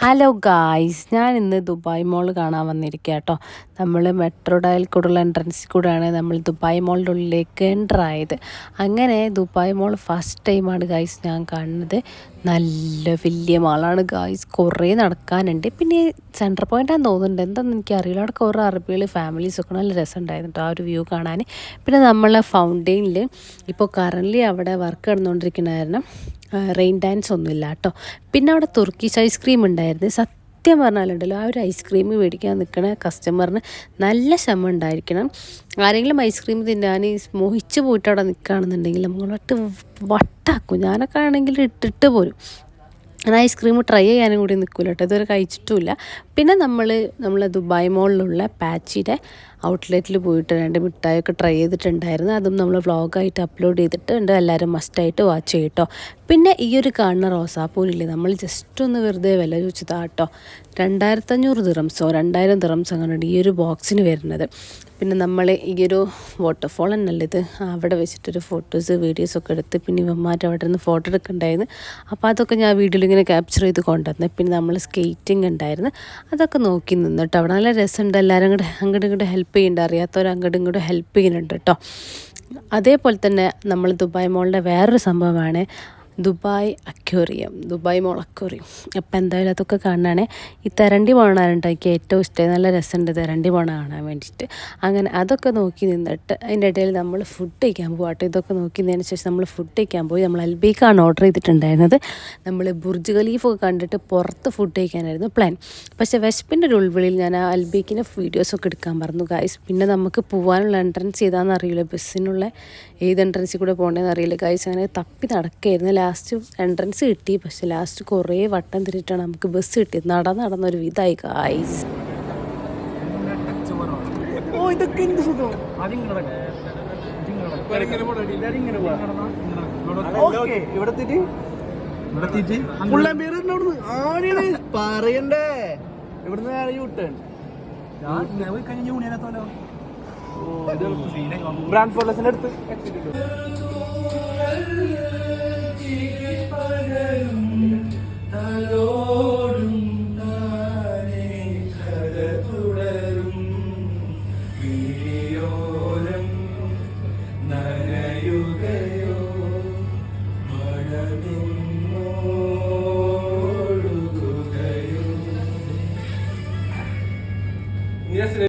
Hello guys, ഞാൻ ഇന്ന് Dubai മോൾ കാണാൻ വന്നിരിക്കുക കേട്ടോ. നമ്മൾ മെട്രോ ഡയൽ കൂടെയുള്ള എൻട്രൻസിൽ കൂടെയാണ് നമ്മൾ ദുബായ് മോളിൻ്റെ ഉള്ളിലേക്ക് എൻ്റർ ആയത്. അങ്ങനെ ദുബായ് മോൾ ഫസ്റ്റ് ടൈമാണ് ഗായ്സ് ഞാൻ കാണുന്നത്. നല്ല വലിയ മാളാണ് ഗായ്സ്, കുറേ നടക്കാനുണ്ട്. പിന്നെ സെൻട്രൽ പോയിൻ്റാന്ന് തോന്നുന്നുണ്ട്, എന്താണെന്ന് എനിക്കറിയില്ല. അവിടെ കുറേ അറബികൾ ഫാമിലീസൊക്കെ നല്ല രസമുണ്ടായിരുന്നു കേട്ടോ ആ ഒരു വ്യൂ കാണാൻ. പിന്നെ നമ്മളെ ഫൗണ്ടെയിനിൽ ഇപ്പോൾ കറൻ്റ്ലി അവിടെ വർക്ക് നടന്നുകൊണ്ടിരിക്കുന്ന കാരണം റെയിൻ ഡാൻസ് ഒന്നുമില്ല കേട്ടോ. പിന്നെ അവിടെ തുർക്കിഷ് ഐസ്ക്രീം ഉണ്ടായിരുന്നു. സത്യം പറഞ്ഞാലുണ്ടല്ലോ, ആ ഒരു ഐസ്ക്രീം മേടിക്കാൻ നിൽക്കുന്ന കസ്റ്റമറിന് നല്ല ക്ഷമ ഉണ്ടായിരിക്കണം. ആരെങ്കിലും ഐസ്ക്രീം തിന്നാൻ മോഹിച്ച് പോയിട്ട് അവിടെ നിൽക്കുകയാണെന്നുണ്ടെങ്കിൽ നമ്മളോട്ട് വട്ടാക്കും. ഞാനൊക്കെ ആണെങ്കിൽ ഇട്ടിട്ട് പോരും. ഞാൻ ഐസ്ക്രീം ട്രൈ ചെയ്യാനും കൂടി നിൽക്കില്ല കേട്ടോ, ഇതുവരെ കഴിച്ചിട്ടുമില്ല. പിന്നെ നമ്മളെ ദുബായ് മോളിലുള്ള പാച്ചിയുടെ ഔട്ട്ലെറ്റിൽ പോയിട്ട് 2 മിഠായിയൊക്കെ ട്രൈ ചെയ്തിട്ടുണ്ടായിരുന്നു. അതും നമ്മൾ വ്ളോഗായിട്ട് അപ്ലോഡ് ചെയ്തിട്ടുണ്ട്, എല്ലാവരും മസ്റ്റായിട്ട് വാച്ച് ചെയ്യട്ടോ. പിന്നെ ഈ ഒരു കാണുന്ന റോസാപ്പൂലില്ലേ, നമ്മൾ ജസ്റ്റ് ഒന്ന് വെറുതെ വില ചോദിച്ചതാ കേട്ടോ. 2500 ദിറംസോ 2000 ദിറംസോ അങ്ങനെയുണ്ട് ഈ ഒരു ബോക്സിന് വരുന്നത്. പിന്നെ നമ്മൾ ഈ ഒരു വാട്ടർഫോൾ തന്നെയല്ലേ ഇത്, അവിടെ വെച്ചിട്ടൊരു ഫോട്ടോസ് വീഡിയോസൊക്കെ എടുത്ത് പിന്നെ ഇവന്മാർ അവിടെ നിന്ന് ഫോട്ടോ എടുക്കുന്നുണ്ടായിരുന്നു. അപ്പോൾ അതൊക്കെ ഞാൻ വീഡിയോയിൽ ഇങ്ങനെ ക്യാപ്ചർ ചെയ്ത് കൊണ്ടുവന്ന്. പിന്നെ നമ്മൾ സ്കേറ്റിംഗ് ഉണ്ടായിരുന്നു, അതൊക്കെ നോക്കി നിന്നിട്ട് അവിടെ നല്ല രസമുണ്ട്. എല്ലാവരും കൂടെ അങ്ങോട്ടും ഇങ്ങോട്ടും ഹെൽപ്പ് ചെയ്യുന്നുണ്ട്, അറിയാത്തവർ അങ്ങോട്ടും ഇങ്ങോട്ടും ഹെൽപ്പ് ചെയ്യുന്നുണ്ട് കേട്ടോ. അതേപോലെ തന്നെ നമ്മൾ ദുബായ് മോളിൻ്റെ വേറൊരു സംഭവമാണ് Dubai aquarium, Dubai mall aquarium. അപ്പോൾ എന്തായാലും അതൊക്കെ കാണാനേ ഈ തെരണ്ടി പോകണമാരുണ്ട് എനിക്ക് ഏറ്റവും ഇഷ്ടമായി. നല്ല രസമുണ്ട് തെരണ്ടി പോകണ കാണാൻ വേണ്ടിയിട്ട്. അങ്ങനെ അതൊക്കെ നോക്കി നിന്നിട്ട് അതിൻ്റെ ഇടയിൽ നമ്മൾ ഫുഡ് കഴിക്കാൻ പോകട്ടെ. ഇതൊക്കെ നോക്കി നിന്നതിന് ശേഷം നമ്മൾ ഫുഡ് കഴിക്കാൻ പോയി. നമ്മൾ അൽബേക്കാണ് ഓർഡർ ചെയ്തിട്ടുണ്ടായിരുന്നത്. നമ്മൾ ബുർജ് ഖലീഫൊക്കെ കണ്ടിട്ട് പുറത്ത് ഫുഡ് കഴിക്കാനായിരുന്നു പ്ലാൻ. പക്ഷേ വിശപ്പിൻ്റെ ഒരു ഉൾവിളിയിൽ ഞാൻ ആ അൽബേക്കിൻ്റെ വീഡിയോസൊക്കെ എടുക്കാൻ പറഞ്ഞു ഗായ്സ്. പിന്നെ നമുക്ക് പോകാനുള്ള എൻട്രൻസ് ഏതാണെന്ന് അറിയില്ല, ബസ്സിനുള്ള ഏത് എൻട്രൻസിൽ കൂടെ പോകേണ്ടതെന്ന് അറിയില്ല ഗായ്സ്. അങ്ങനെ തപ്പി നടക്കുകയായിരുന്നു. ലാസ്റ്റ് എൻട്രൻസ് കിട്ടി, പക്ഷെ ലാസ്റ്റ് കുറേ വട്ടം തിരിട്ടാണ് നമുക്ക് ബസ് കിട്ടിയത്. നടന്നൊരു വിധായി ഗായ്സ്. പറയണ്ടേ ഇവിടുന്ന് യൂട്ടേൺ ബ്രാൻഡ് ഫോർലെസിന്റെ അടുത്ത്